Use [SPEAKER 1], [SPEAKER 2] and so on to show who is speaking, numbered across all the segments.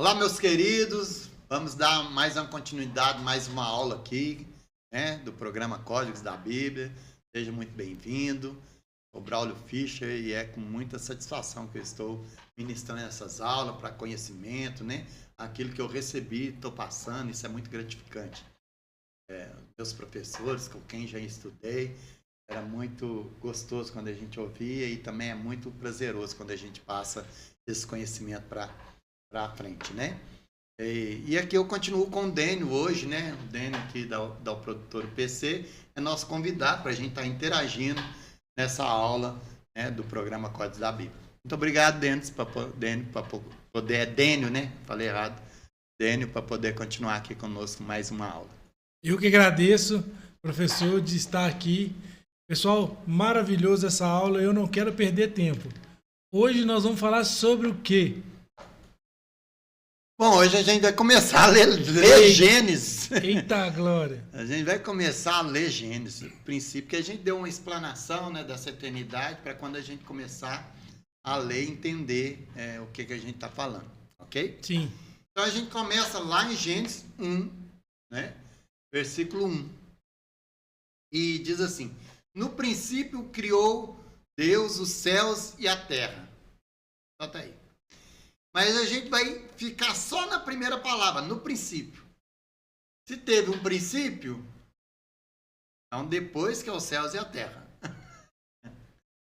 [SPEAKER 1] Olá, meus queridos. Vamos dar mais uma continuidade, mais uma aula aqui, né, do programa Códigos da Bíblia. Seja muito bem-vindo. O Braulio Fischer, e é com muita satisfação que eu estou ministrando essas aulas para conhecimento, né? Aquilo que eu recebi, estou passando, isso é muito gratificante. Meus professores, com quem já estudei, era muito gostoso quando a gente ouvia e também é muito prazeroso quando a gente passa esse conhecimento para frente, né? E aqui eu continuo com o Dênio hoje, né? O Dênio aqui da Produtora PC é nosso convidado para a gente estar interagindo nessa aula, né, do programa Códigos da Bíblia. Muito obrigado, Dênio, para poder... É Dênio, né? Falei errado. Dênio, para poder continuar aqui conosco mais uma aula.
[SPEAKER 2] Eu que agradeço, professor, de estar aqui. Pessoal, maravilhoso essa aula, eu não quero perder tempo. Hoje nós vamos falar sobre o quê?
[SPEAKER 1] Bom, hoje a gente vai começar a ler Gênesis.
[SPEAKER 2] Eita glória!
[SPEAKER 1] A gente vai começar a ler Gênesis. O princípio que a gente deu uma explanação, né, dessa eternidade para quando a gente começar a ler e entender o que a gente está falando, ok?
[SPEAKER 2] Sim.
[SPEAKER 1] Então a gente começa lá em Gênesis 1, né, versículo 1. E diz assim: no princípio criou Deus os céus e a terra. Só tá aí. Mas a gente vai ficar só na primeira palavra, no princípio. Se teve um princípio, então depois que é os céus e a terra.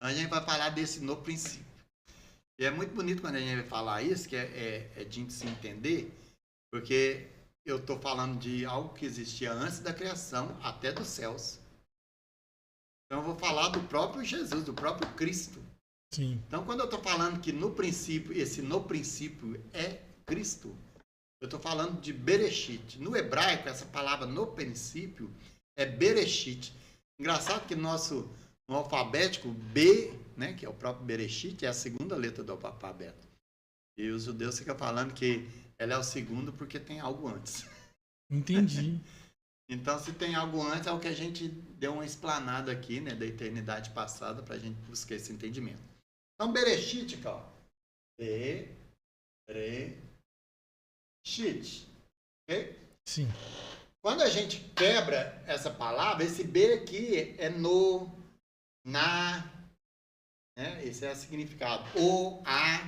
[SPEAKER 1] A gente vai falar desse no princípio. E é muito bonito quando a gente vai falar isso, que é de se entender, porque eu estou falando de algo que existia antes da criação, até dos céus. Então eu vou falar do próprio Jesus, do próprio Cristo.
[SPEAKER 2] Sim.
[SPEAKER 1] Então, quando eu estou falando que no princípio, esse no princípio é Cristo, eu estou falando de Bereshit. No hebraico, essa palavra no princípio é Bereshit. Engraçado que no alfabético, B, né, que é o próprio Bereshit, é a segunda letra do alfabeto. E os judeus ficam falando que ela é o segundo porque tem algo antes.
[SPEAKER 2] Entendi.
[SPEAKER 1] Então, se tem algo antes, é o que a gente deu uma explanada aqui, né, da eternidade passada, para a gente buscar esse entendimento. Então, Bereshit, cara. Bereshit. Ok?
[SPEAKER 2] Sim.
[SPEAKER 1] Quando a gente quebra essa palavra, esse B aqui é no, na, né? Esse é o significado. O, a,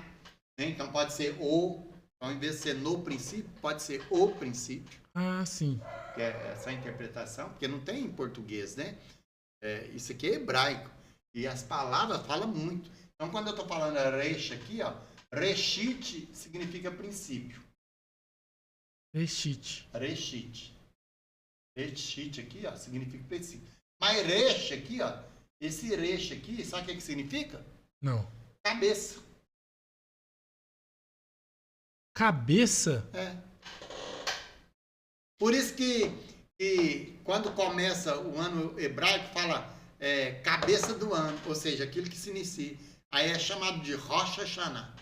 [SPEAKER 1] né? Então pode ser o, então em vez de ser no princípio, pode ser o princípio.
[SPEAKER 2] Ah, sim.
[SPEAKER 1] Que é essa interpretação, porque não tem em português, né? Isso aqui é hebraico. E as palavras falam muito. Então, quando eu estou falando resh aqui, ó, reshit significa princípio.
[SPEAKER 2] Reshit.
[SPEAKER 1] Reshit. Reshit aqui, ó, significa princípio. Mas resh aqui, ó, esse resh aqui, sabe o que significa?
[SPEAKER 2] Não.
[SPEAKER 1] Cabeça.
[SPEAKER 2] Cabeça?
[SPEAKER 1] É. Por isso que quando começa o ano hebraico, fala cabeça do ano, ou seja, aquilo que se inicia. Aí é chamado de Rosh Hashanah.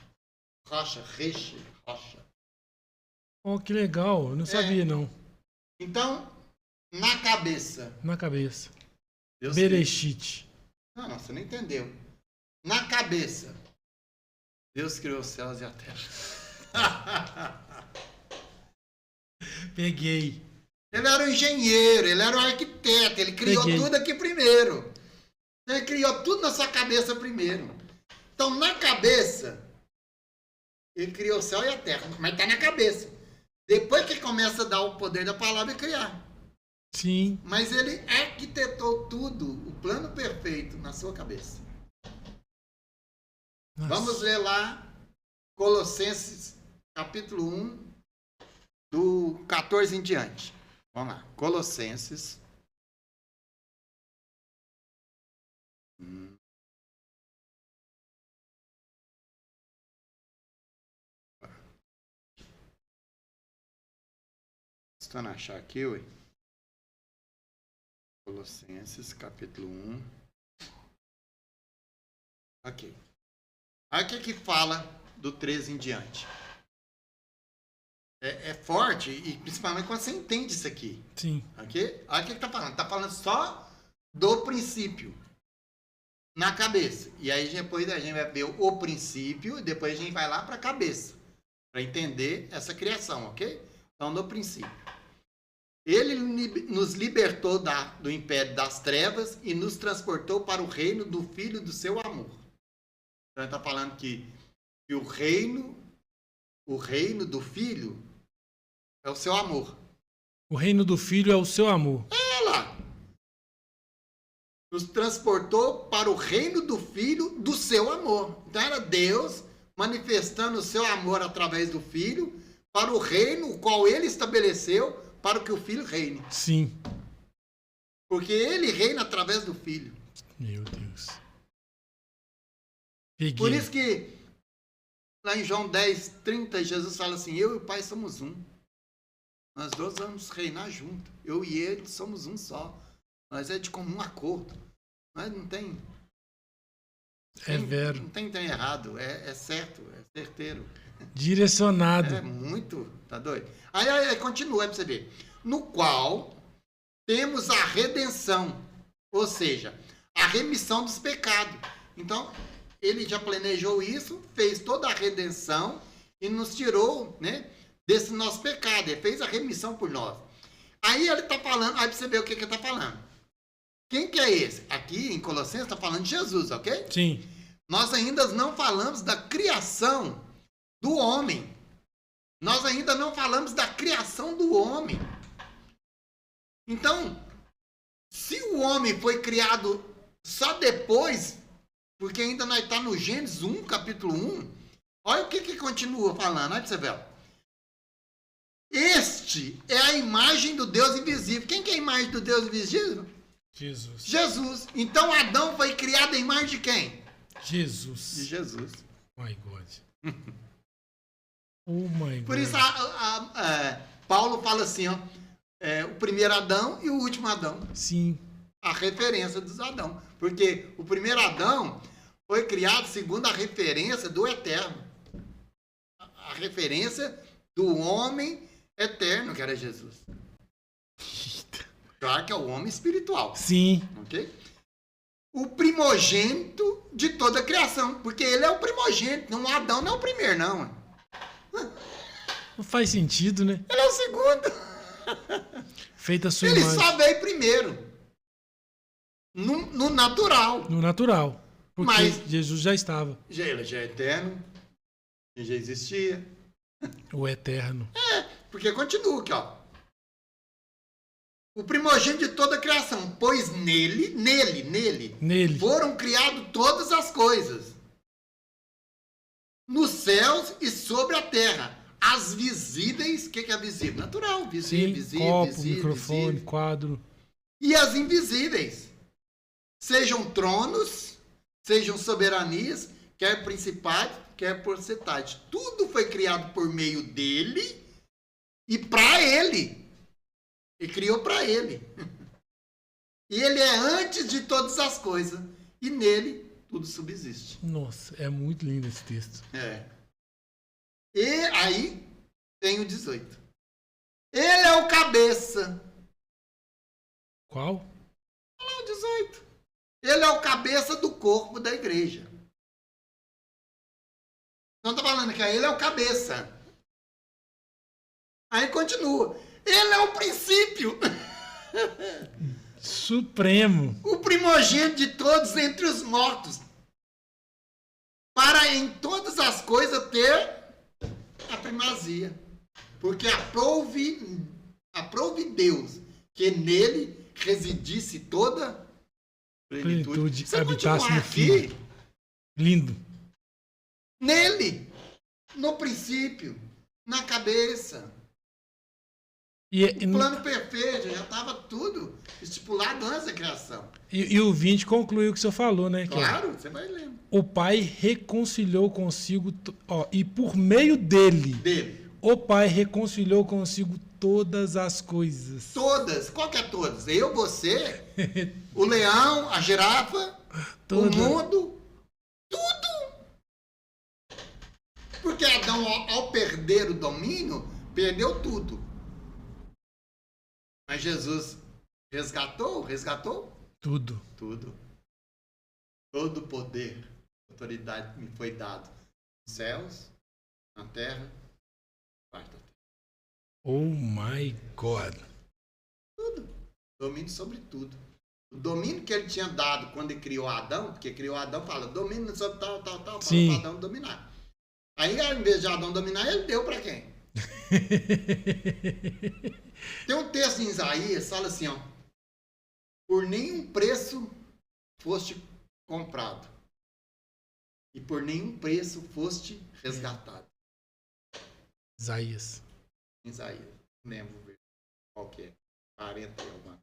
[SPEAKER 1] Resh, Rocha.
[SPEAKER 2] Oh, que legal. Eu não sabia, não.
[SPEAKER 1] Então, na cabeça.
[SPEAKER 2] Na cabeça.
[SPEAKER 1] Deus
[SPEAKER 2] Bereshit.
[SPEAKER 1] Não, você não entendeu. Na cabeça, Deus criou os céus e a terra.
[SPEAKER 2] Peguei.
[SPEAKER 1] Ele era um engenheiro, ele era um arquiteto, ele criou tudo aqui primeiro. Ele criou tudo na sua cabeça primeiro. Então, na cabeça, ele criou o céu e a terra, mas está na cabeça. Depois que começa a dar o poder da palavra e criar.
[SPEAKER 2] Sim.
[SPEAKER 1] Mas ele arquitetou tudo, o plano perfeito, na sua cabeça.
[SPEAKER 2] Nossa.
[SPEAKER 1] Vamos ler lá, Colossenses, capítulo 1, do 14 em diante. Vamos lá, Colossenses. Estou a achar aqui, ué. Colossenses, capítulo 1. Ok. Aí o que fala do 13 em diante? É forte, e principalmente quando você entende isso aqui.
[SPEAKER 2] Sim.
[SPEAKER 1] Ok? Aí o que está falando? Está falando só do princípio. Na cabeça. E aí depois a gente vai ver o princípio, e depois a gente vai lá para a cabeça. para entender essa criação, ok? Então, no princípio. Ele nos libertou do império das trevas e nos transportou para o reino do Filho do seu amor. Então, ele está falando que o reino do Filho é o seu amor.
[SPEAKER 2] O reino do Filho é o seu amor.
[SPEAKER 1] É lá. Nos transportou para o reino do Filho do seu amor. Então, era Deus manifestando o seu amor através do Filho para o reino o qual ele estabeleceu para que o Filho reine.
[SPEAKER 2] Sim.
[SPEAKER 1] Porque ele reina através do Filho.
[SPEAKER 2] Meu Deus. Peguei.
[SPEAKER 1] Por isso que lá em João 10:30, Jesus fala assim, eu e o Pai somos um. Nós dois vamos reinar junto. Eu e ele somos um só. Nós é de comum acordo. Nós não tem...
[SPEAKER 2] É vero.
[SPEAKER 1] Não tem trem errado. É certo, é certeiro.
[SPEAKER 2] Direcionado.
[SPEAKER 1] É muito, tá doido? Aí continua aí pra você ver. No qual temos a redenção, ou seja, a remissão dos pecados. Então, ele já planejou isso, fez toda a redenção e nos tirou, né, desse nosso pecado. Ele fez a remissão por nós. Aí ele tá falando, aí pra você ver o que ele tá falando. Quem que é esse? Aqui em Colossenses tá falando de Jesus, ok?
[SPEAKER 2] Sim.
[SPEAKER 1] Nós ainda não falamos da criação do homem. Nós ainda não falamos da criação do homem. Então, se o homem foi criado só depois, porque ainda nós estamos no Gênesis 1, capítulo 1, olha o que continua falando, olha pra você ver. Este é a imagem do Deus invisível. Quem que é a imagem do Deus invisível?
[SPEAKER 2] Jesus.
[SPEAKER 1] Jesus. Então Adão foi criado em imagem de quem?
[SPEAKER 2] Jesus.
[SPEAKER 1] De Jesus.
[SPEAKER 2] My God. Oh my God.
[SPEAKER 1] Por isso Paulo fala assim, ó, o primeiro Adão e o último Adão.
[SPEAKER 2] Sim.
[SPEAKER 1] A referência dos Adão. Porque o primeiro Adão foi criado segundo a referência do eterno. A referência do homem eterno, que era Jesus. Claro que é o homem espiritual.
[SPEAKER 2] Sim.
[SPEAKER 1] Ok? O primogênito de toda a criação. Porque ele é o primogênito. Não, Adão não é o primeiro, não.
[SPEAKER 2] Não faz sentido, né?
[SPEAKER 1] Ele é o segundo.
[SPEAKER 2] Feita a sua
[SPEAKER 1] Ele
[SPEAKER 2] imagem.
[SPEAKER 1] só veio primeiro. No natural.
[SPEAKER 2] No natural. Porque
[SPEAKER 1] Mas
[SPEAKER 2] Jesus já estava.
[SPEAKER 1] ele já é eterno. Ele já existia.
[SPEAKER 2] O eterno.
[SPEAKER 1] Porque continua aqui, ó. O primogênito de toda a criação, pois nele foram criadas todas as coisas. Nos céus e sobre a terra. As visíveis, o que é visível? Natural, visível,
[SPEAKER 2] Sim,
[SPEAKER 1] visível,
[SPEAKER 2] copo,
[SPEAKER 1] visível,
[SPEAKER 2] microfone,
[SPEAKER 1] visível.
[SPEAKER 2] quadro.
[SPEAKER 1] E as invisíveis. Sejam tronos, sejam soberanias, quer principado, quer potestade. Tudo foi criado por meio dele e para ele. E criou para ele. E ele é antes de todas as coisas. E nele tudo subsiste.
[SPEAKER 2] Nossa, é muito lindo esse texto.
[SPEAKER 1] E aí tem o 18. Ele é o cabeça.
[SPEAKER 2] Qual?
[SPEAKER 1] Olha o 18. Ele é o cabeça do corpo da igreja. Então tá falando que ele é o cabeça. Aí continua. Ele é o princípio.
[SPEAKER 2] Supremo.
[SPEAKER 1] O primogênito de todos entre os mortos. Para em todas as coisas ter a primazia. Porque aprove Deus que nele residisse toda plenitude. Você
[SPEAKER 2] habitasse no
[SPEAKER 1] aqui,
[SPEAKER 2] Filho. Lindo.
[SPEAKER 1] Nele, no princípio, na cabeça. O plano perfeito, já estava tudo estipulado antes da criação.
[SPEAKER 2] E o 20 concluiu o que o senhor falou, né?
[SPEAKER 1] Claro, você vai lendo.
[SPEAKER 2] O Pai reconciliou consigo, e por meio dele, o Pai reconciliou consigo todas as coisas.
[SPEAKER 1] Todas? Qual que é todas? Eu, você, o leão, a girafa, o mundo, tudo. Porque Adão, ao perder o domínio, perdeu tudo. Mas Jesus resgatou
[SPEAKER 2] tudo.
[SPEAKER 1] Todo poder, autoridade me foi dado nos céus, na terra debaixo da terra.
[SPEAKER 2] Oh my God.
[SPEAKER 1] Tudo. Domínio sobre tudo. O domínio que ele tinha dado quando ele criou Adão, porque criou Adão, fala, domínio sobre tal, fala
[SPEAKER 2] Sim.
[SPEAKER 1] para Adão dominar. Aí, ao invés de Adão dominar, ele deu para quem? Tem um texto em Isaías, fala assim, ó, por nenhum preço foste comprado, e por nenhum preço foste resgatado.
[SPEAKER 2] Isaías.
[SPEAKER 1] Isaías, não lembro qual que é, 40 e alguma. O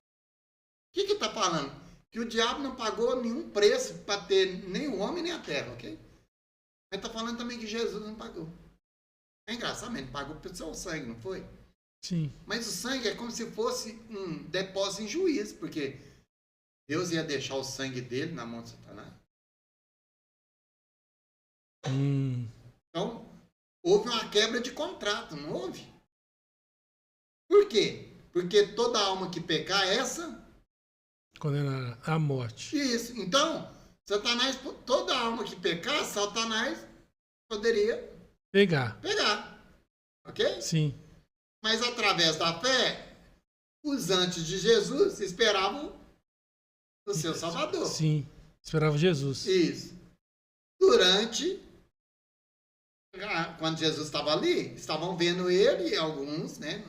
[SPEAKER 1] que está falando? Que o diabo não pagou nenhum preço para ter nem o homem nem a terra, ok? Mas está falando também que Jesus não pagou. É engraçado, ele pagou pelo seu sangue, não foi?
[SPEAKER 2] Sim.
[SPEAKER 1] Mas o sangue é como se fosse um depósito em juízo, porque Deus ia deixar o sangue dele na mão de Satanás. Então, houve uma quebra de contrato, não houve? Por quê? Porque toda alma que pecar, essa...
[SPEAKER 2] Condenará à morte.
[SPEAKER 1] Isso. Então, Satanás, toda alma que pecar, Satanás poderia
[SPEAKER 2] Pegar.
[SPEAKER 1] Ok?
[SPEAKER 2] Sim.
[SPEAKER 1] Mas através da fé, os antes de Jesus esperavam o seu Salvador.
[SPEAKER 2] Sim. Esperava Jesus.
[SPEAKER 1] Isso. Durante, quando Jesus estava ali, estavam vendo ele, alguns, né?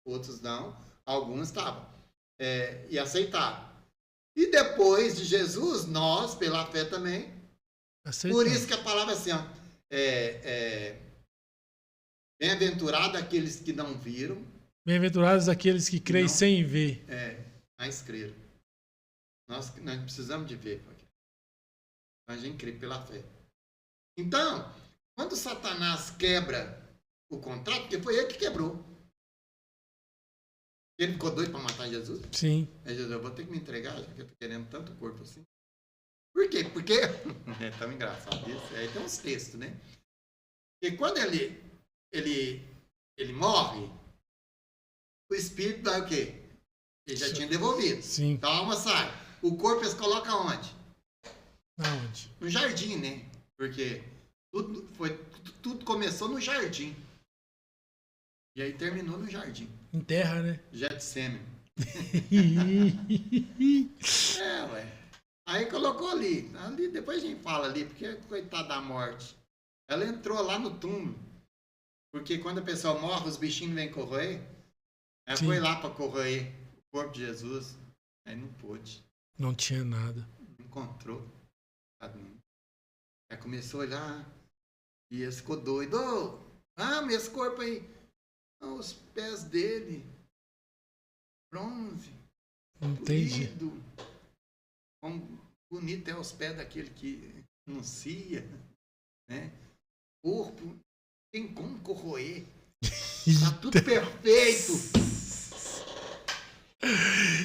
[SPEAKER 1] Outros não, alguns estavam. E aceitaram. E depois de Jesus, nós, pela fé também.
[SPEAKER 2] Aceitamos.
[SPEAKER 1] Por isso que a palavra é assim, ó, bem-aventurado aqueles que não viram.
[SPEAKER 2] Bem-aventurados aqueles que creem sem ver.
[SPEAKER 1] Mas creram. Nós precisamos de ver. Nós a gente crê pela fé. Então, quando Satanás quebra o contrato, porque foi ele que quebrou. Ele ficou doido para matar Jesus?
[SPEAKER 2] Sim.
[SPEAKER 1] Aí Jesus, eu vou ter que me entregar, já que eu tô querendo tanto corpo assim. Por quê? Porque é tão engraçado isso. Aí tem uns textos, né? Porque quando ele morre, o espírito dá o quê? Ele já tinha devolvido.
[SPEAKER 2] Sim.
[SPEAKER 1] Então a alma sai. O corpo eles colocam onde?
[SPEAKER 2] Aonde?
[SPEAKER 1] No jardim, né? Porque tudo começou no jardim. E aí terminou no jardim.
[SPEAKER 2] Em terra, né?
[SPEAKER 1] Getsêmen. Ué. Aí colocou ali. Depois a gente fala ali, porque coitada da morte. Ela entrou lá no túmulo. Porque quando a pessoa morre, os bichinhos vêm corroer. Ela foi lá para corroer o corpo de Jesus. Aí não pôde.
[SPEAKER 2] Não tinha nada.
[SPEAKER 1] Não encontrou. Aí começou a olhar. E ele ficou doido. Mas esse corpo aí. Os pés dele. Bronze.
[SPEAKER 2] Entendi.
[SPEAKER 1] Polido. Como bonito é os pés daquele que anuncia, né? Corpo, tem como corroer. Tá tudo perfeito.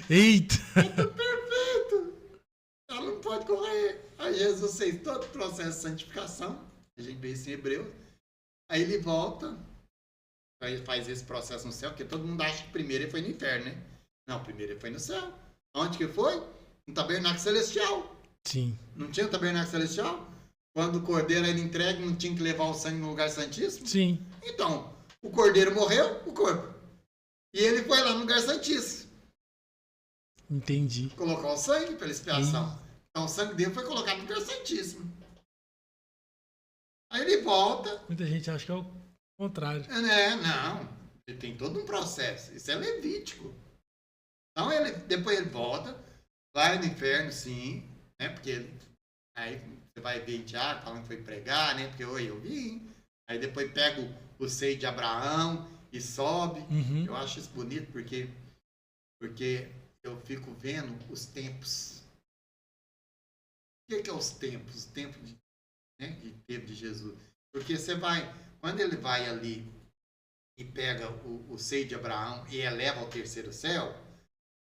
[SPEAKER 2] Eita!
[SPEAKER 1] Tá tudo perfeito. Ela não pode corroer. Aí Jesus fez todo o processo de santificação. A gente vê isso em Hebreus. Aí ele volta. Aí ele faz esse processo no céu, porque todo mundo acha que primeiro ele foi no inferno, né? Não, primeiro ele foi no céu. Onde que foi? No tabernáculo celestial.
[SPEAKER 2] Sim.
[SPEAKER 1] Não tinha o tabernáculo celestial? Quando o cordeiro era entregue, não tinha que levar o sangue no lugar santíssimo?
[SPEAKER 2] Sim.
[SPEAKER 1] Então, o cordeiro morreu, o corpo. E ele foi lá no lugar santíssimo.
[SPEAKER 2] Entendi.
[SPEAKER 1] Colocou o sangue pela expiação. Então, o sangue dele foi colocado no lugar santíssimo. Aí ele volta.
[SPEAKER 2] Muita gente acha que é o contrário.
[SPEAKER 1] Não. Ele tem todo um processo. Isso é levítico. Então, depois ele volta. Vai no inferno, sim. Né? Porque aí você vai ver Tiago falando que foi pregar, né? Porque eu vi. Aí depois pega o seio de Abraão e sobe.
[SPEAKER 2] Uhum.
[SPEAKER 1] Eu acho isso bonito porque eu fico vendo os tempos. O que é os tempos? Os tempos que teve de Jesus. Porque você vai, quando ele vai ali e pega o seio de Abraão e eleva ao terceiro céu,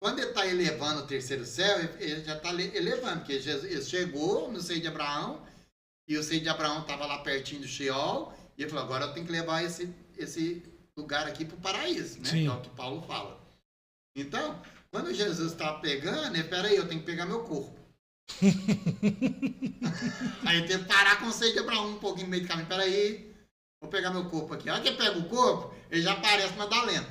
[SPEAKER 1] quando ele está elevando o terceiro céu, ele já está elevando, porque Jesus chegou no seio de Abraão e o seio de Abraão estava lá pertinho do Sheol e ele falou, agora eu tenho que levar esse lugar aqui para o paraíso, né? Que é o que Paulo fala. Então, quando Jesus está pegando, peraí, eu tenho que pegar meu corpo. Aí tem que parar com o seio de Abraão um pouquinho no meio do caminho, peraí, Vou pegar meu corpo aqui. A hora que ele pega o corpo, ele já parece Madalena.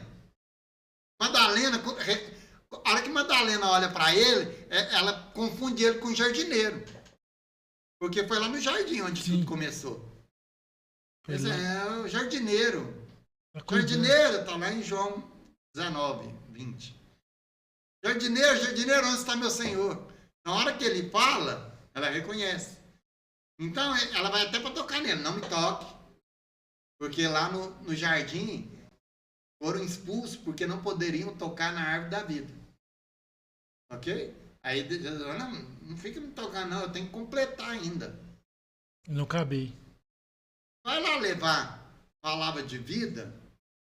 [SPEAKER 1] Madalena, a hora que Madalena olha para ele, ela confunde ele com o jardineiro. Porque foi lá no jardim onde tudo começou. Esse é o jardineiro. Jardineiro, tá lá em João 19, 20. Jardineiro, onde está meu Senhor? Na hora que ele fala, ela reconhece. Então, ela vai até para tocar nele. Não me toque. Porque lá no jardim, foram expulsos porque não poderiam tocar na árvore da vida. Ok? Aí, não fica me tocando, não. Eu tenho que completar ainda.
[SPEAKER 2] Não acabei.
[SPEAKER 1] Vai lá levar palavra de vida,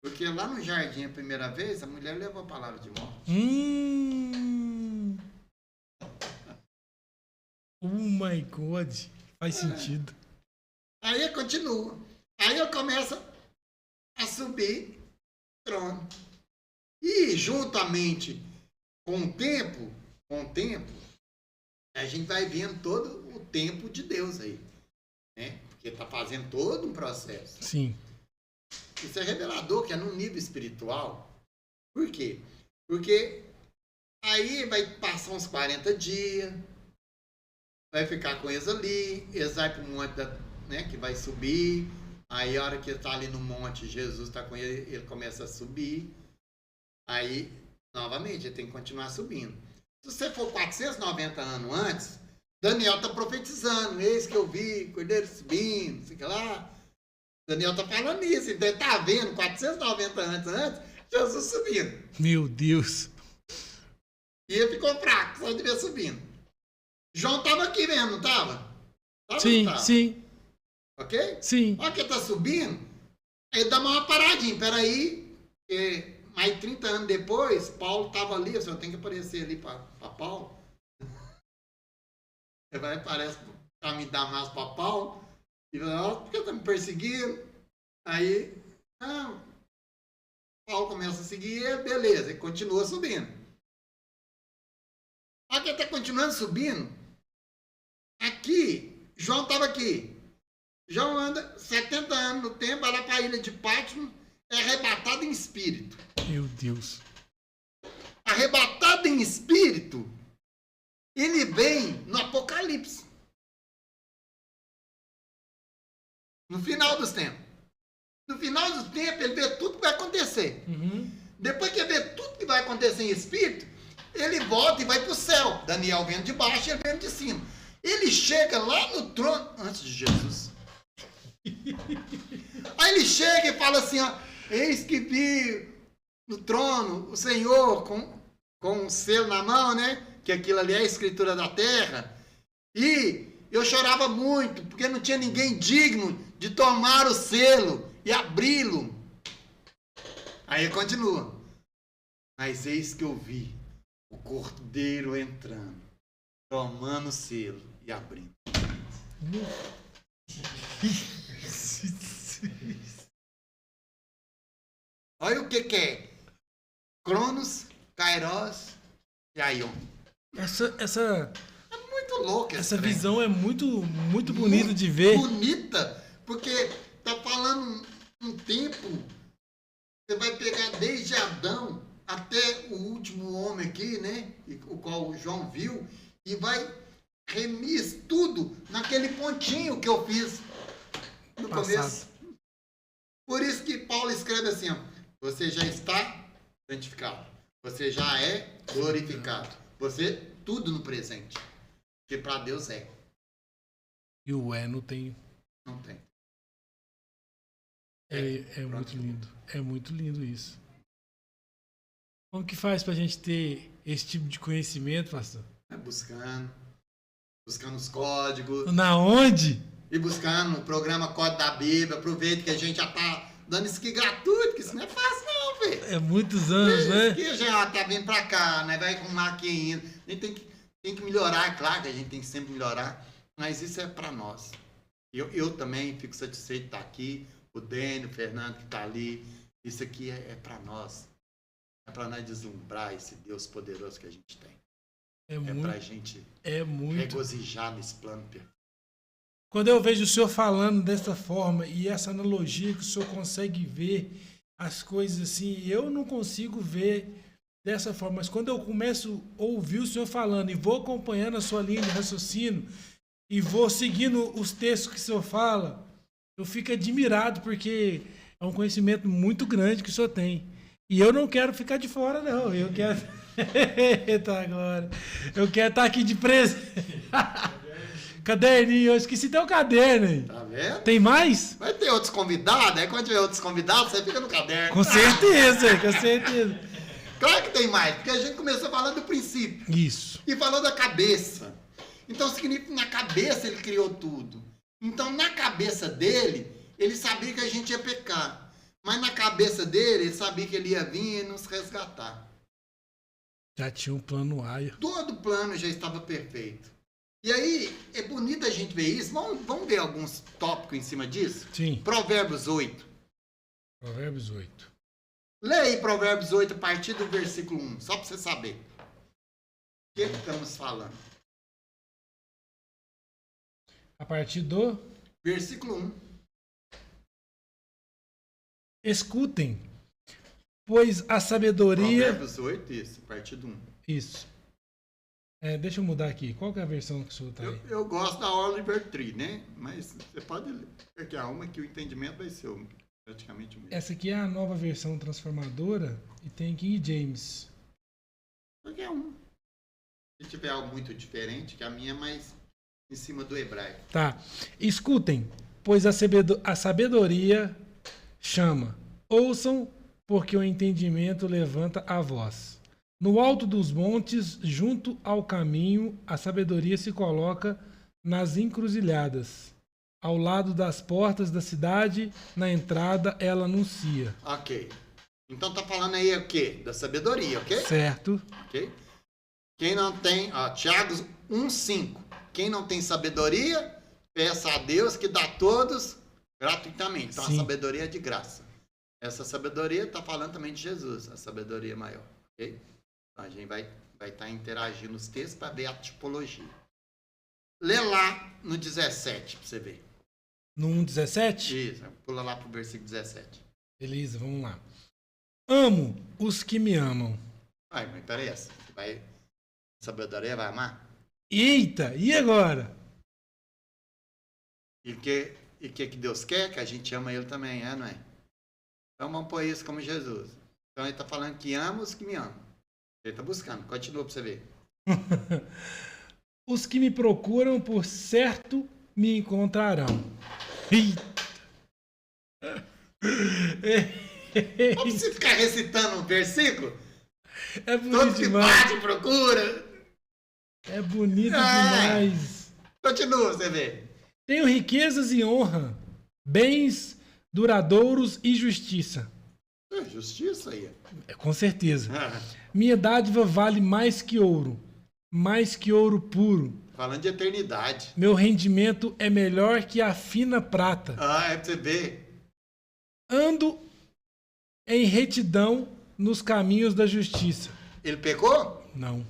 [SPEAKER 1] porque lá no jardim, a primeira vez, a mulher levou a palavra de morte.
[SPEAKER 2] Oh my God. Faz sentido.
[SPEAKER 1] Aí continua. Aí eu começo a subir o trono. E juntamente com o tempo, a gente vai vendo todo o tempo de Deus aí. Né? Porque está fazendo todo um processo.
[SPEAKER 2] Sim.
[SPEAKER 1] Isso é revelador, que é no nível espiritual. Por quê? Porque aí vai passar uns 40 dias, vai ficar com eles ali, eles vão para o monte, né, que vai subir. Aí a hora que ele está ali no monte, Jesus está com ele, ele começa a subir. Aí, novamente, ele tem que continuar subindo. Se você for 490 anos antes, Daniel está profetizando. Eis que eu vi, cordeiro subindo, fica lá. Daniel está falando isso. Então ele está vendo 490 anos antes, Jesus subindo.
[SPEAKER 2] Meu Deus.
[SPEAKER 1] E ele ficou fraco, só devia subindo. João estava aqui mesmo, não estava?
[SPEAKER 2] Sim, sim.
[SPEAKER 1] Ok?
[SPEAKER 2] Sim.
[SPEAKER 1] Olha que ele está subindo, ele dá uma paradinha. Peraí, mais 30 anos depois, Paulo estava ali, o senhor tem que aparecer ali para Paulo. Ele vai aparece para me dar mais para Paulo. E fala, por que está me perseguindo? Aí, não. Paulo começa a seguir ele, beleza, ele continua subindo. Olha que ele está continuando subindo. Aqui, João estava aqui. João anda 70 anos no tempo, vai lá para a ilha de Pátimo, é arrebatado em espírito.
[SPEAKER 2] Meu Deus.
[SPEAKER 1] Arrebatado em espírito, ele vem no Apocalipse. No final dos tempos. No final dos tempos, ele vê tudo que vai acontecer.
[SPEAKER 2] Uhum.
[SPEAKER 1] Depois que ele vê tudo que vai acontecer em espírito, ele volta e vai para o céu. Daniel vendo de baixo e ele vendo de cima. Ele chega lá no trono, antes de Jesus. Aí ele chega e fala assim, ó, eis que vi no trono o Senhor com um selo na mão, né? Que aquilo ali é a escritura da terra. E eu chorava muito, porque não tinha ninguém digno de tomar o selo e abri-lo. Aí continua. Mas eis que eu vi o cordeiro entrando, tomando o selo e abrindo. Olha o que é. Cronos, Kairos e Aion.
[SPEAKER 2] Essa
[SPEAKER 1] É muito louco
[SPEAKER 2] essa visão é muito bonita de ver.
[SPEAKER 1] Bonita, porque tá falando um tempo, você vai pegar desde Adão até o último homem aqui, né? O qual o João viu, e vai remir tudo naquele pontinho que eu fiz no começo. Por isso que Paulo escreve assim, ó, você já está santificado, você já é glorificado, você tudo no presente, porque para Deus é.
[SPEAKER 2] E o não tem.
[SPEAKER 1] Não tem.
[SPEAKER 2] É muito lindo. É muito lindo isso. Como que faz pra gente ter esse tipo de conhecimento, pastor?
[SPEAKER 1] Buscando os códigos.
[SPEAKER 2] Na onde?
[SPEAKER 1] E buscando o programa Código da Bíblia. Aproveita que a gente já tá dando isso aqui gratuito, que isso não é fácil não, velho.
[SPEAKER 2] É muitos anos, né?
[SPEAKER 1] Isso que já tá vindo pra cá, né? Vai arrumar aqui ainda. A gente tem que melhorar, é claro que a gente tem que sempre melhorar, mas isso é pra nós. Eu também fico satisfeito de estar aqui. O Dênio, o Fernando que está ali. Isso aqui é para nós. É para nós deslumbrar esse Deus poderoso que a gente tem. É para a gente regozijar nesse plano perfeito.
[SPEAKER 2] Quando eu vejo o senhor falando dessa forma e essa analogia que o senhor consegue ver as coisas assim, eu não consigo ver dessa forma. Mas quando eu começo a ouvir o senhor falando e vou acompanhando a sua linha de raciocínio e vou seguindo os textos que o senhor fala, eu fico admirado porque é um conhecimento muito grande que o senhor tem. E eu não quero ficar de fora, não. Eu quero... Eita, agora. Eu quero estar aqui de preso. Caderninho, eu esqueci teu caderno aí.
[SPEAKER 1] Tá vendo?
[SPEAKER 2] Tem mais?
[SPEAKER 1] Vai ter outros convidados, aí quando tiver outros convidados, você fica no caderno.
[SPEAKER 2] Com certeza, com certeza.
[SPEAKER 1] Claro que tem mais, porque a gente começou falando do princípio.
[SPEAKER 2] Isso.
[SPEAKER 1] E falou da cabeça. Então significa que na cabeça ele criou tudo. Então na cabeça dele, ele sabia que a gente ia pecar. Mas na cabeça dele, ele sabia que ele ia vir e nos resgatar.
[SPEAKER 2] Já tinha um plano A.
[SPEAKER 1] Todo o plano já estava perfeito. E aí, é bonito a gente ver isso. Vamos ver alguns tópicos em cima disso?
[SPEAKER 2] Sim.
[SPEAKER 1] Provérbios 8.
[SPEAKER 2] Provérbios 8.
[SPEAKER 1] Lê aí Provérbios 8 a partir do versículo 1, só para você saber. O que estamos falando?
[SPEAKER 2] A partir do...
[SPEAKER 1] Versículo 1.
[SPEAKER 2] Escutem, pois a sabedoria...
[SPEAKER 1] Provérbios 8, isso, a partir do 1.
[SPEAKER 2] Isso. Deixa eu mudar aqui. Qual que é a versão que o senhor tá aí?
[SPEAKER 1] Eu gosto da Oliver Tree, né? Mas você pode ler. Porque há uma que o entendimento vai ser praticamente o mesmo.
[SPEAKER 2] Essa aqui é a nova versão transformadora e tem King James.
[SPEAKER 1] Qualquer um. Se tiver algo muito diferente, que a minha é mais em cima do hebraico.
[SPEAKER 2] Tá. Escutem, pois a sabedoria chama. Ouçam, porque o entendimento levanta a voz. No alto dos montes, junto ao caminho, a sabedoria se coloca nas encruzilhadas. Ao lado das portas da cidade, na entrada, ela anuncia.
[SPEAKER 1] Ok. Então tá falando aí o quê? Da sabedoria, ok?
[SPEAKER 2] Certo.
[SPEAKER 1] Ok? Quem não tem, Tiago 1,5. Quem não tem sabedoria, peça a Deus que dá a todos gratuitamente. Então
[SPEAKER 2] Sim.
[SPEAKER 1] a sabedoria é de graça. Essa sabedoria está falando também de Jesus, a sabedoria maior. Ok? Então a gente vai estar interagindo nos textos para ver a tipologia. Lê lá no 17 para você ver.
[SPEAKER 2] No 1,17?
[SPEAKER 1] Isso, pula lá para o versículo 17.
[SPEAKER 2] Beleza, vamos lá. Amo os que me amam.
[SPEAKER 1] Ai, mas peraí, sabedoria vai amar?
[SPEAKER 2] Eita, e agora?
[SPEAKER 1] E o que Deus quer? Que a gente ama Ele também, não é? Então vamos pôr isso como Jesus. Então ele está falando que ama os que me amam. Ele está buscando. Continua para você ver.
[SPEAKER 2] Os que me procuram, por certo, me encontrarão. Eita.
[SPEAKER 1] Não precisa ficar recitando um versículo?
[SPEAKER 2] É bonito
[SPEAKER 1] Todos que
[SPEAKER 2] demais.
[SPEAKER 1] bate, procura.
[SPEAKER 2] É bonito demais.
[SPEAKER 1] Continua, você vê.
[SPEAKER 2] Tenho riquezas e honra, bens duradouros e justiça.
[SPEAKER 1] É justiça aí.
[SPEAKER 2] Com certeza. Minha dádiva vale mais que ouro puro.
[SPEAKER 1] Falando de eternidade.
[SPEAKER 2] Meu rendimento é melhor que a fina prata.
[SPEAKER 1] É pra você ver.
[SPEAKER 2] Ando em retidão nos caminhos da justiça.
[SPEAKER 1] Ele pecou?
[SPEAKER 2] Não.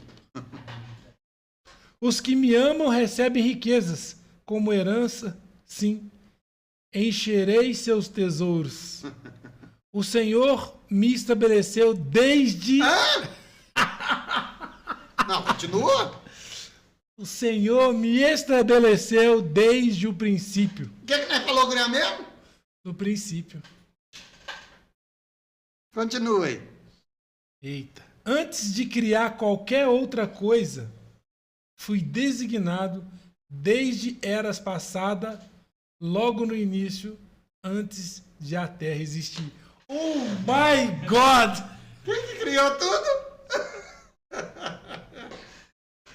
[SPEAKER 2] Os que me amam recebem riquezas, como herança, sim. Encherei seus tesouros. O Senhor me estabeleceu desde...
[SPEAKER 1] Não, continua.
[SPEAKER 2] O Senhor me estabeleceu desde o princípio.
[SPEAKER 1] O que nós falou, Guilherme mesmo?
[SPEAKER 2] No princípio.
[SPEAKER 1] Continua aí.
[SPEAKER 2] Eita. Antes de criar qualquer outra coisa, fui designado desde eras passadas, logo no início, antes de a Terra existir. Oh my God!
[SPEAKER 1] Quem que criou tudo?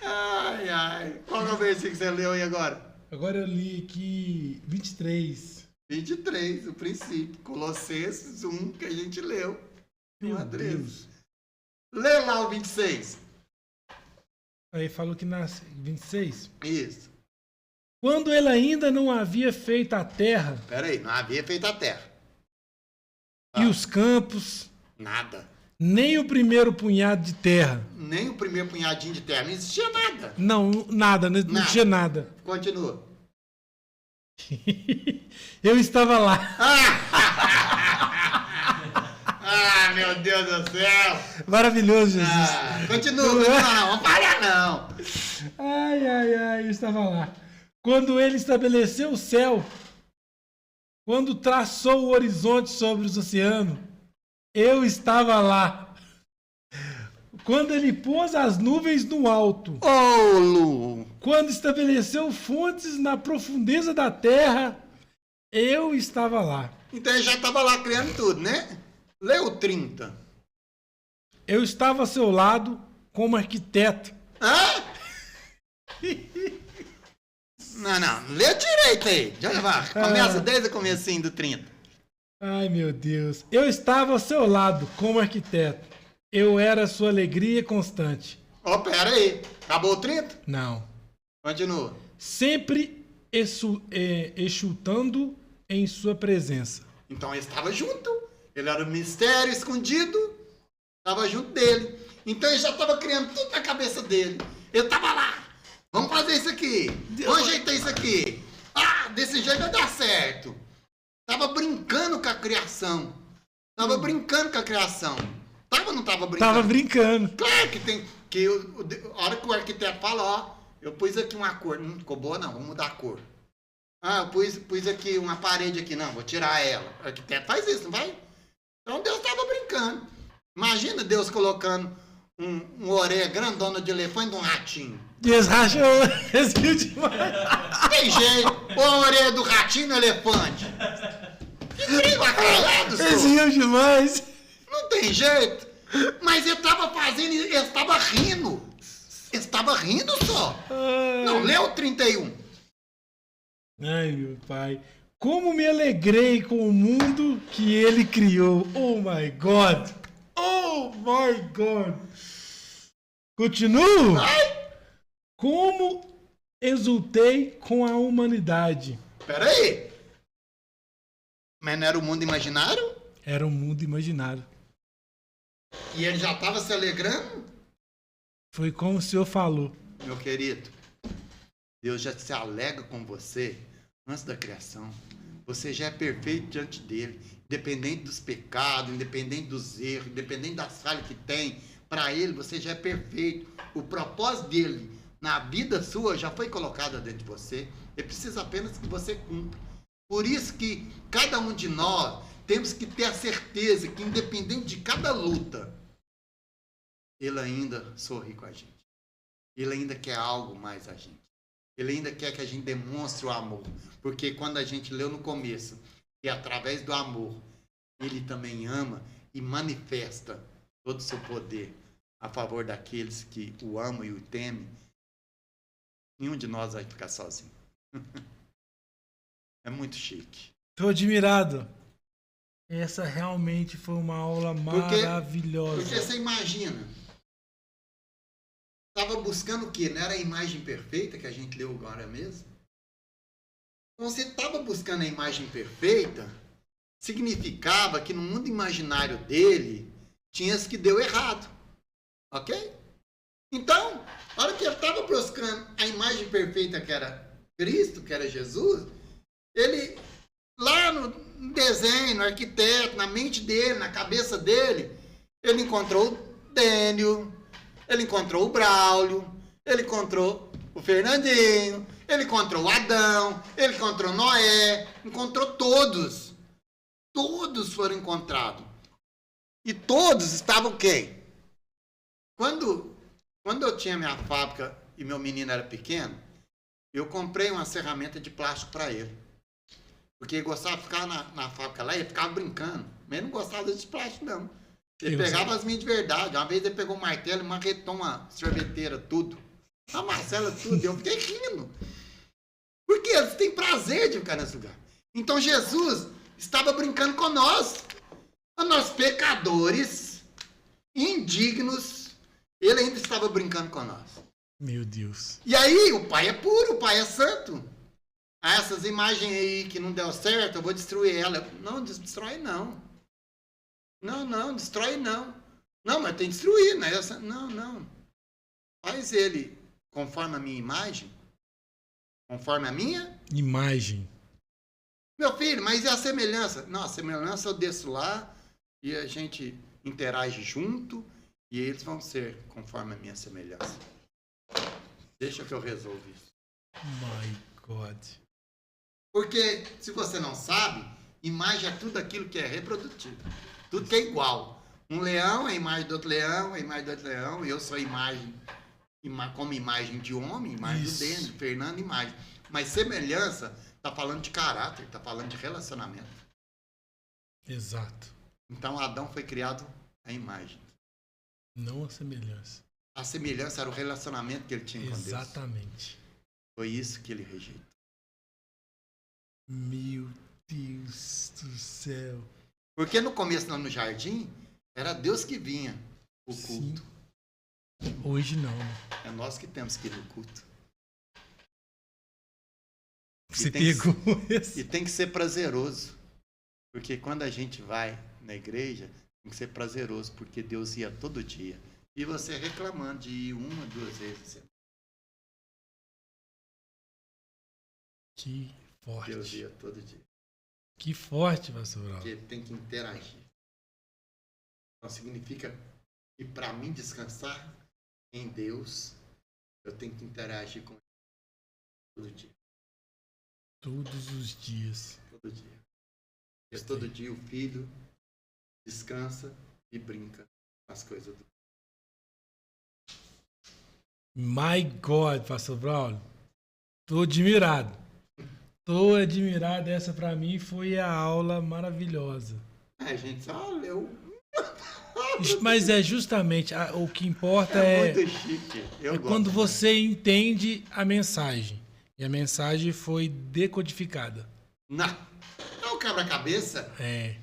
[SPEAKER 1] Ai, ai. Qual é o versículo que você leu aí agora?
[SPEAKER 2] Agora eu li aqui 23.
[SPEAKER 1] 23, o princípio. Colossenses 1, que a gente leu.
[SPEAKER 2] Meu Deus.
[SPEAKER 1] Lê lá o 26.
[SPEAKER 2] Aí falou que nasce 26.
[SPEAKER 1] Isso.
[SPEAKER 2] Quando ele ainda não havia feito a terra.
[SPEAKER 1] Peraí, não havia feito a terra.
[SPEAKER 2] E os campos.
[SPEAKER 1] Nada.
[SPEAKER 2] Nem o primeiro punhado de terra.
[SPEAKER 1] Nem o primeiro punhadinho de terra. Não existia nada.
[SPEAKER 2] Não, nada, não tinha nada.
[SPEAKER 1] Continua.
[SPEAKER 2] Eu estava lá.
[SPEAKER 1] Ah, meu Deus do céu!
[SPEAKER 2] Maravilhoso, Jesus.
[SPEAKER 1] Continua, não falha não.
[SPEAKER 2] Ai, eu estava lá. Quando ele estabeleceu o céu, quando traçou o horizonte sobre os oceanos, eu estava lá. Quando ele pôs as nuvens no alto,
[SPEAKER 1] Lu!
[SPEAKER 2] quando estabeleceu fontes na profundeza da terra, eu estava lá.
[SPEAKER 1] Então ele já estava lá criando tudo, né? Lê o 30.
[SPEAKER 2] Eu estava ao seu lado como arquiteto.
[SPEAKER 1] Hã? Não. Lê direito aí. Já vai. Começa desde o comecinho do 30.
[SPEAKER 2] Ai, meu Deus. Eu estava ao seu lado como arquiteto. Eu era sua alegria constante.
[SPEAKER 1] Pera aí. Acabou o 30?
[SPEAKER 2] Não.
[SPEAKER 1] Continua.
[SPEAKER 2] Sempre exultando em sua presença.
[SPEAKER 1] Então ele estava junto. Ele era o mistério escondido. Estava junto dele. Então ele já estava criando tudo na cabeça dele. Ele estava lá. Vamos fazer isso aqui. Vamos ajeitar isso aqui. Desse jeito vai dar certo. Tava brincando com a criação. Tava brincando com a criação. Tava ou não tava brincando?
[SPEAKER 2] Tava brincando.
[SPEAKER 1] Claro que tem. A hora que o arquiteto fala, eu pus aqui uma cor. Não ficou boa, não. Vamos mudar a cor. Eu pus aqui uma parede aqui. Não, vou tirar ela. O arquiteto faz isso, não vai? Então Deus tava brincando. Imagina Deus colocando um orelha grandona de elefante e um ratinho.
[SPEAKER 2] Deus rachou, eles viu demais.
[SPEAKER 1] Tem jeito. Ou a orelha do ratinho no elefante. Que trigo acalhado,
[SPEAKER 2] Eles
[SPEAKER 1] senhor.
[SPEAKER 2] riam demais.
[SPEAKER 1] Não tem jeito. Mas ele estava fazendo, ele estava rindo. Ele estava rindo só. Não, lê o 31.
[SPEAKER 2] Ai, meu pai. Como me alegrei com o mundo que ele criou. Oh, my God. Oh, my God. Continuo?
[SPEAKER 1] Vai.
[SPEAKER 2] Como exultei com a humanidade.
[SPEAKER 1] Pera aí. Mas não era o mundo imaginário?
[SPEAKER 2] Era um mundo imaginário.
[SPEAKER 1] E ele já estava se alegrando?
[SPEAKER 2] Foi como o senhor falou.
[SPEAKER 1] Meu querido, Deus já se alegra com você antes da criação. Você já é perfeito diante dele. Independente dos pecados, independente dos erros, independente das falhas que tem. Para ele, você já é perfeito. O propósito dele na vida sua já foi colocado dentro de você. Ele precisa apenas que você cumpra. Por isso que cada um de nós temos que ter a certeza que, independente de cada luta, ele ainda sorri com a gente. Ele ainda quer algo mais a gente. Ele ainda quer que a gente demonstre o amor. Porque quando a gente leu no começo, que através do amor, ele também ama e manifesta todo o seu poder a favor daqueles que o amam e o temem, nenhum de nós vai ficar sozinho. É muito chique.
[SPEAKER 2] Estou admirado. Essa realmente foi uma aula maravilhosa.
[SPEAKER 1] Porque você imagina, estava buscando o quê? Não era a imagem perfeita que a gente leu agora mesmo? Então, você estava buscando a imagem perfeita, significava que no mundo imaginário dele, tinha as que deu errado. Ok? Então, a hora que ele estava buscando a imagem perfeita que era Cristo, que era Jesus, ele, lá no desenho, no arquiteto, na mente dele, na cabeça dele, ele encontrou o Dênio, ele encontrou o Braulio, ele encontrou o Fernandinho, ele encontrou o Adão, ele encontrou Noé, encontrou todos. Todos foram encontrados. E todos estavam quem? Quando eu tinha minha fábrica e meu menino era pequeno, eu comprei uma ferramenta de plástico para ele. Porque ele gostava de ficar na fábrica lá e ele ficava brincando. Mas ele não gostava de plástico, não. Ele pegava as minhas de verdade. Uma vez ele pegou um martelo e marretou uma sorveteira, tudo. A Marcela, tudo. Eu fiquei rindo. Porque eles têm prazer de ficar nesse lugar. Então Jesus estava brincando com nós. Nós pecadores, indignos, ele ainda estava brincando com nós.
[SPEAKER 2] Meu Deus.
[SPEAKER 1] E aí, o Pai é puro, o Pai é santo. Essas imagens aí que não deu certo, eu vou destruir ela. Não, destrói não. Não, destrói não. Não, mas tem que destruir, né? Não. Faz ele conforme a minha imagem. Conforme a minha
[SPEAKER 2] imagem.
[SPEAKER 1] Meu filho, mas e a semelhança? Não, a semelhança eu desço lá e a gente interage junto e eles vão ser conforme a minha semelhança. Deixa que eu resolvo isso.
[SPEAKER 2] My God.
[SPEAKER 1] Porque, se você não sabe, imagem é tudo aquilo que é reprodutivo. Tudo que é igual. Um leão é a imagem do outro leão, é a imagem do outro leão, e eu sou imagem, como imagem de homem, imagem do Denis, Fernando, imagem. Mas semelhança está falando de caráter, está falando de relacionamento.
[SPEAKER 2] Exato.
[SPEAKER 1] Então, Adão foi criado à imagem.
[SPEAKER 2] Não a semelhança.
[SPEAKER 1] A semelhança era o relacionamento que ele tinha com Deus.
[SPEAKER 2] Exatamente.
[SPEAKER 1] Foi isso que ele rejeitou.
[SPEAKER 2] Meu Deus do céu.
[SPEAKER 1] Porque no começo, lá no jardim, era Deus que vinha, o
[SPEAKER 2] Sim.
[SPEAKER 1] culto.
[SPEAKER 2] Hoje não.
[SPEAKER 1] É nós que temos que ir no culto.
[SPEAKER 2] Você
[SPEAKER 1] tem que
[SPEAKER 2] pegou esse.
[SPEAKER 1] E tem que ser prazeroso. Porque quando a gente vai na igreja, tem que ser prazeroso, porque Deus ia todo dia. E você reclamando de ir 1, 2 vezes.
[SPEAKER 2] Que forte.
[SPEAKER 1] Deus ia todo dia.
[SPEAKER 2] Que forte, pastor Brau.
[SPEAKER 1] Porque tem que interagir. Então significa que para mim descansar em Deus, eu tenho que interagir com Ele todo dia.
[SPEAKER 2] Todos os dias.
[SPEAKER 1] Todo dia. Porque todo dia o filho descansa e brinca com as coisas do.
[SPEAKER 2] My God, pastor Braulio. Tô admirado. Tô admirado. Essa pra mim foi a aula maravilhosa.
[SPEAKER 1] É, gente, só leu.
[SPEAKER 2] Mas é justamente o que importa é
[SPEAKER 1] muito chique. Eu gosto,
[SPEAKER 2] quando
[SPEAKER 1] né?
[SPEAKER 2] você entende a mensagem. E a mensagem foi decodificada.
[SPEAKER 1] Não. É o quebra-cabeça.
[SPEAKER 2] É.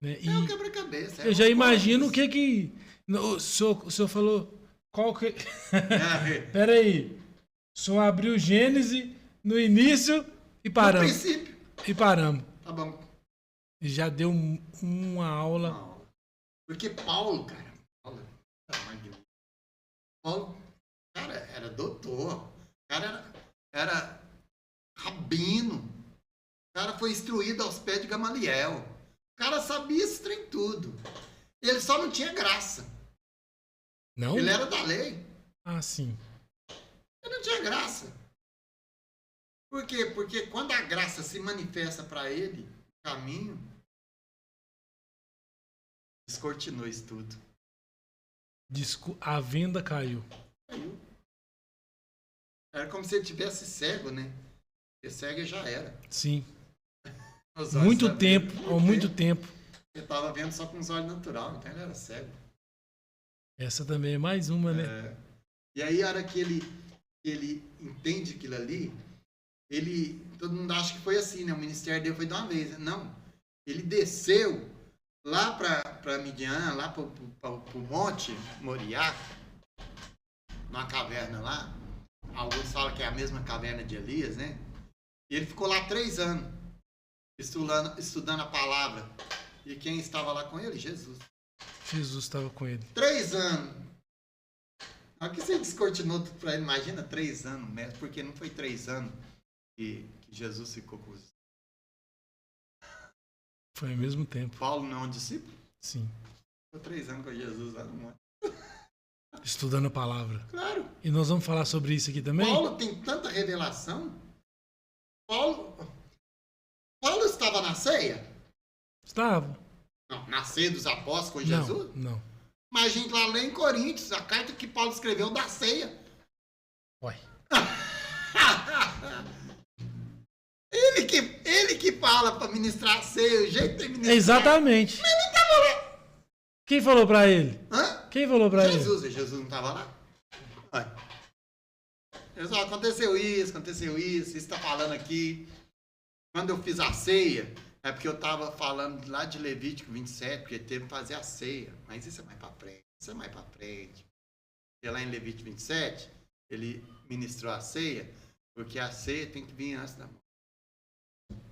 [SPEAKER 2] Né?
[SPEAKER 1] É o quebra-cabeça.
[SPEAKER 2] Eu já imagino o que. O senhor falou. Qual que. Pera aí. O senhor abriu Gênesis no início e paramos.
[SPEAKER 1] No princípio.
[SPEAKER 2] E paramos.
[SPEAKER 1] Tá bom.
[SPEAKER 2] E já deu uma aula.
[SPEAKER 1] Não. Porque Paulo, cara. Paulo, cara, era doutor. O cara era rabino. O cara foi instruído aos pés de Gamaliel. O cara sabia esse trem tudo. Ele só não tinha graça.
[SPEAKER 2] Não?
[SPEAKER 1] Ele era da lei.
[SPEAKER 2] Ah, sim.
[SPEAKER 1] Ele não tinha graça. Por quê? Porque quando a graça se manifesta para ele, o caminho, descortinou isso tudo.
[SPEAKER 2] A venda caiu.
[SPEAKER 1] Caiu. Era como se ele tivesse cego, né? Porque cego já era.
[SPEAKER 2] Sim.
[SPEAKER 1] Os olhos
[SPEAKER 2] Muito
[SPEAKER 1] abriram,
[SPEAKER 2] tempo. Há muito tempo.
[SPEAKER 1] Ele estava vendo só com os olhos naturais, então ele era cego.
[SPEAKER 2] Essa também é mais uma, né?
[SPEAKER 1] É. E aí, a hora que ele entende aquilo ali, todo mundo acha que foi assim, né? O ministério dele foi de uma vez. Não. Ele desceu lá para Midian, lá para o Monte Moriá, numa caverna lá. Alguns falam que é a mesma caverna de Elias, né? E ele ficou lá 3 anos, estudando a palavra. E quem estava lá com ele? Jesus.
[SPEAKER 2] Jesus estava com ele.
[SPEAKER 1] 3 anos. Olha que você descortinou tudo para ele. Imagina 3 anos, né? Porque não foi 3 anos que Jesus ficou com os...
[SPEAKER 2] Foi ao mesmo tempo.
[SPEAKER 1] Paulo não é um discípulo?
[SPEAKER 2] Sim.
[SPEAKER 1] Ficou 3 anos com Jesus lá no monte.
[SPEAKER 2] Estudando a palavra.
[SPEAKER 1] Claro.
[SPEAKER 2] E nós vamos falar sobre isso aqui também?
[SPEAKER 1] Paulo tem tanta revelação. Paulo estava na ceia?
[SPEAKER 2] Estava.
[SPEAKER 1] Não, na ceia dos apóstolos com Jesus?
[SPEAKER 2] Não.
[SPEAKER 1] Mas a gente lá lê em Coríntios, a carta que Paulo escreveu da ceia.
[SPEAKER 2] Uai.
[SPEAKER 1] Ele que fala para ministrar a ceia, o jeito de ministrar.
[SPEAKER 2] Exatamente.
[SPEAKER 1] Mas ele estava lá.
[SPEAKER 2] Quem falou pra ele?
[SPEAKER 1] Hã?
[SPEAKER 2] Quem falou pra ele?
[SPEAKER 1] Jesus. E Jesus não estava lá? Ué. Ele falou, aconteceu isso, isso está falando aqui. Quando eu fiz a ceia, é porque eu estava falando lá de Levítico 27, porque teve que fazer a ceia. Mas isso é mais para frente. E lá em Levítico 27, ele ministrou a ceia, porque a ceia tem que vir antes da morte.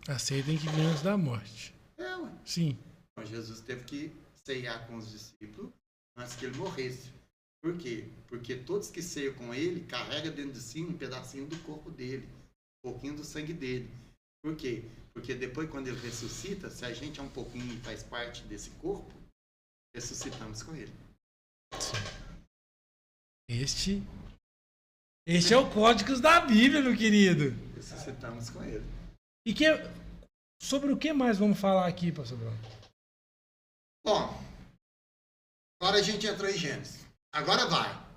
[SPEAKER 2] A ceia tem que vir antes da morte.
[SPEAKER 1] É, ué.
[SPEAKER 2] Sim.
[SPEAKER 1] Então Jesus teve que ceiar com os discípulos antes que ele morresse. Por quê? Porque todos que ceiam com ele carregam dentro de si um pedacinho do corpo dele, um pouquinho do sangue dele. Por quê? Porque depois, quando ele ressuscita, se a gente é um pouquinho e faz parte desse corpo, ressuscitamos com ele.
[SPEAKER 2] Este é o Códigos da Bíblia, meu querido.
[SPEAKER 1] Ressuscitamos com ele.
[SPEAKER 2] E sobre o que mais vamos falar aqui, pastor Bruno?
[SPEAKER 1] Bom, agora a gente entrou em Gênesis. Agora vai.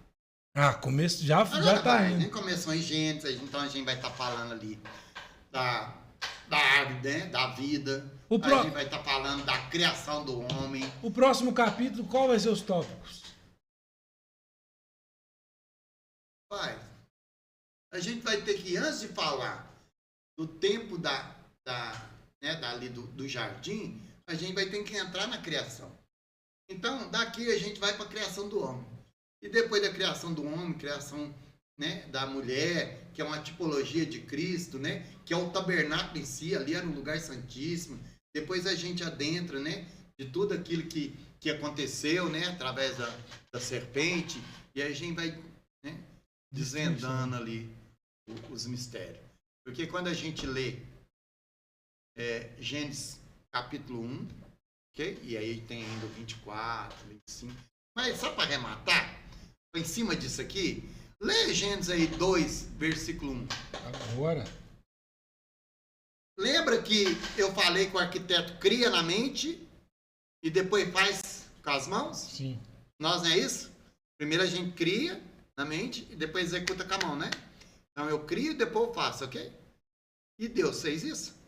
[SPEAKER 2] Começo já
[SPEAKER 1] Agora
[SPEAKER 2] tá
[SPEAKER 1] vai.
[SPEAKER 2] indo.
[SPEAKER 1] Nem começou em Gênesis, então a gente vai estar falando ali da árvore, né? Da vida. A gente vai estar falando da criação do homem.
[SPEAKER 2] O próximo capítulo, qual vai ser os tópicos?
[SPEAKER 1] Pai, a gente vai ter que, antes de falar do tempo dali do jardim, a gente vai ter que entrar na criação. Então, daqui a gente vai para a criação do homem. E depois da criação do homem, criação, né, da mulher, que é uma tipologia de Cristo, né, que é o tabernáculo em si, ali era um lugar santíssimo. Depois a gente adentra, né, de tudo aquilo que aconteceu, né, através da serpente, e aí a gente vai, né, desvendando ali os mistérios. Porque quando a gente lê Gênesis capítulo 1, okay? E aí tem ainda o 24, 25, mas só para arrematar, em cima disso aqui, lê Gênesis aí 2, versículo 1.
[SPEAKER 2] Agora.
[SPEAKER 1] Lembra que eu falei que o arquiteto cria na mente e depois faz com as mãos?
[SPEAKER 2] Sim.
[SPEAKER 1] Nós não é isso? Primeiro a gente cria na mente e depois executa com a mão, né? Então eu crio e depois eu faço, ok? E Deus fez isso?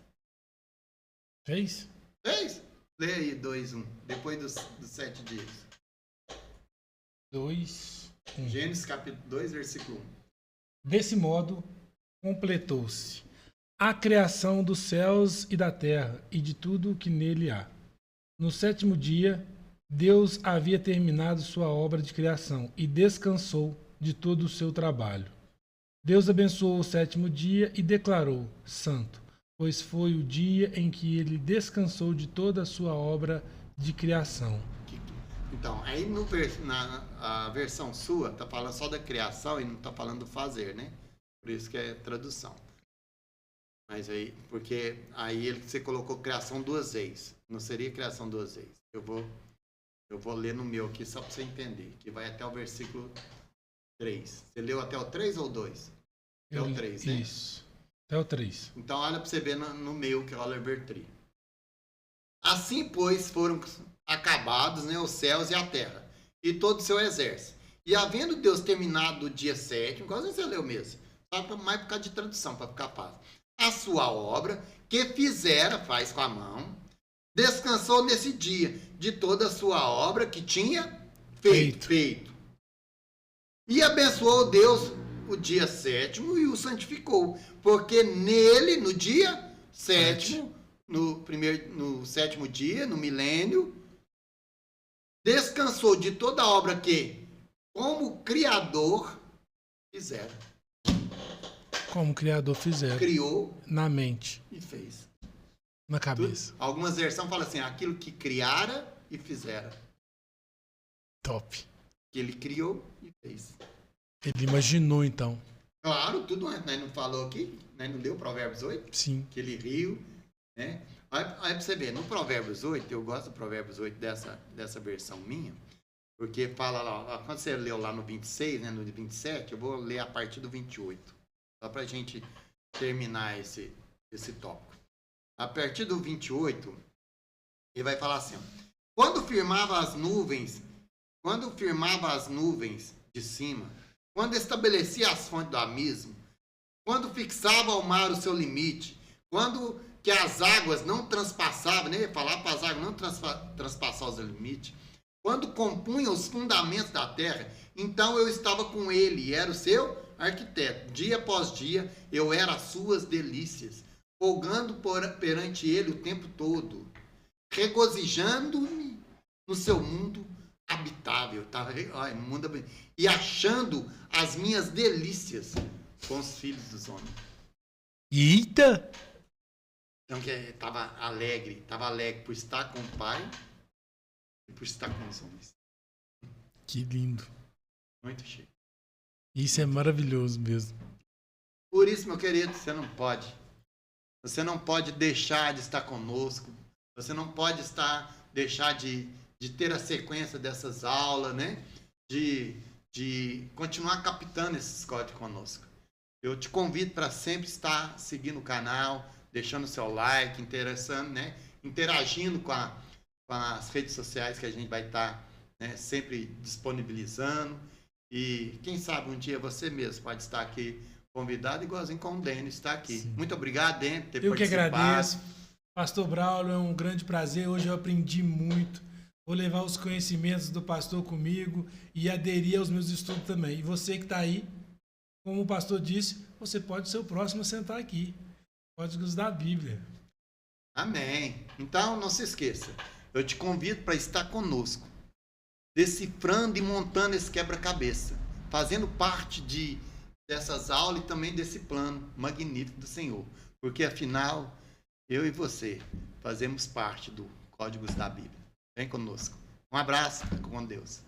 [SPEAKER 2] Fez?
[SPEAKER 1] Fez? Lê aí 2, 1. Depois dos 7 dias.
[SPEAKER 2] 2, 1.
[SPEAKER 1] Gênesis capítulo 2, versículo 1.
[SPEAKER 2] Desse modo, completou-se a criação dos céus e da terra e de tudo o que nele há. No 7º dia, Deus havia terminado sua obra de criação e descansou de todo o seu trabalho. Deus abençoou o 7º dia e declarou: Santo, pois foi o dia em que ele descansou de toda a sua obra de criação.
[SPEAKER 1] Então, aí a versão sua tá falando só da criação e não tá falando do fazer, né? Por isso que é tradução. Mas aí, porque aí você colocou criação 2 vezes. Não seria criação 2 vezes. Eu vou ler no meu aqui só para você entender, que vai até o versículo 3. Você leu até o 3 ou 2? Até o 3, né?
[SPEAKER 2] Isso. Até o 3.
[SPEAKER 1] Então, olha para você ver no meu, que é o Oliver Tree. Assim, pois, foram acabados, né, os céus e a terra, e todo o seu exército. E havendo Deus terminado o dia 7º, quase você leu mesmo, só mais por causa de tradução, para ficar fácil, a sua obra, que faz com a mão, descansou nesse dia de toda a sua obra que tinha feito. E abençoou Deus o dia 7º e o santificou, porque nele, no dia 7º, no 7º dia, no milênio, descansou de toda a obra que, como Criador, fizeram.
[SPEAKER 2] Como Criador fizeram.
[SPEAKER 1] Criou
[SPEAKER 2] na mente
[SPEAKER 1] e fez.
[SPEAKER 2] Na cabeça.
[SPEAKER 1] Algumas versões falam assim, aquilo que criara e fizeram.
[SPEAKER 2] Top.
[SPEAKER 1] Que ele criou e fez.
[SPEAKER 2] Ele imaginou, então.
[SPEAKER 1] Claro, tudo antes, né? Não falou aqui, né? Não leu Provérbios 8?
[SPEAKER 2] Sim.
[SPEAKER 1] Que ele riu, né? Aí pra você ver, no Provérbios 8, eu gosto do Provérbios 8 dessa versão minha, porque fala lá, quando você leu lá no 26, né, no 27, eu vou ler a partir do 28, só pra gente terminar esse tópico. A partir do 28, ele vai falar assim, ó, quando firmava as nuvens de cima, quando estabelecia as fontes do abismo, quando fixava ao mar o seu limite, quando que as águas não transpassavam, nem falar para as águas não transpassar os limites, quando compunha os fundamentos da terra, então eu estava com ele e era o seu arquiteto. Dia após dia eu era as suas delícias, folgando perante ele o tempo todo, regozijando-me no seu mundo habitável, tá? E achando as minhas delícias com os filhos dos homens.
[SPEAKER 2] Eita!
[SPEAKER 1] Então, que estava alegre por estar com o pai e por estar com os homens.
[SPEAKER 2] Que lindo.
[SPEAKER 1] Muito cheio.
[SPEAKER 2] Isso é maravilhoso mesmo.
[SPEAKER 1] Por isso, meu querido, você não pode Você não pode deixar de estar conosco. Você não pode deixar de ter a sequência dessas aulas, né? De continuar captando esses códigos conosco. Eu te convido para sempre estar seguindo o canal, deixando o seu like, interessando, né? Interagindo com as redes sociais que a gente vai estar, né, sempre disponibilizando. E quem sabe um dia você mesmo pode estar aqui convidado, igualzinho com o Denis está aqui. Sim. Muito obrigado, Denis, por ter participado.
[SPEAKER 2] Eu que agradeço. Pastor Braulio, é um grande prazer. Hoje eu aprendi muito. Vou levar os conhecimentos do pastor comigo e aderir aos meus estudos também. E você que está aí, como o pastor disse, você pode ser o próximo a sentar aqui. Códigos da Bíblia.
[SPEAKER 1] Amém. Então, não se esqueça. Eu te convido para estar conosco, decifrando e montando esse quebra-cabeça, fazendo parte dessas aulas e também desse plano magnífico do Senhor. Porque, afinal, eu e você fazemos parte do Códigos da Bíblia. Vem conosco. Um abraço. Fica com Deus.